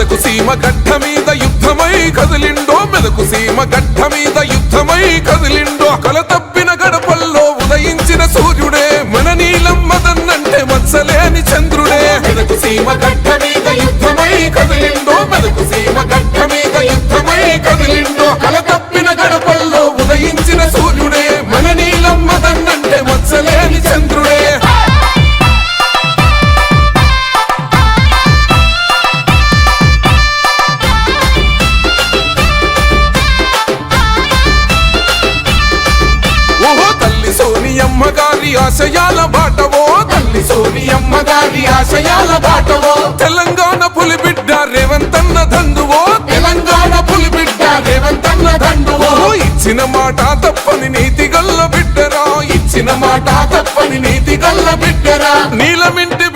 మెదకు సీమ గడ్డ మీద యుద్ధమై కదిలిండో మెదకు సీమ గడ్డ మీద యుద్ధమై కదిలిండో కల తప్పిన గడపల్లో ఉదయించిన సూర్యుడే మన నీలమ్మదన్నంటే మత్సలేని చంద్రుడే మెదకు సీమ గడ్డ మీద యుద్ధమై కదిలిండో మెదకు సీమ గడ్డ మీద యుద్ధమై కదిలిండో కల తప్పిన గడపల్లో ఉదయించిన సూర్యుడే మన నీలమ్మదన్నంటే మత్సలేని చంద్రుడే సోనియమ్మ గారి ఆశయాల బాటవో తల్లి సోనియమ్మ గారి ఆశయాల బాటవో తెలంగాణ పులిబిడ్డ రేవంతన్న దండువో తెలంగాణ పులిబిడ్డ రేవంతన్న దండువో ఇచ్చిన మాట తప్పని నీతి గల్ల బిడ్డరా ఇచ్చిన మాట తప్పని నీతి గల్ల బిడ్డరా నీలమింటి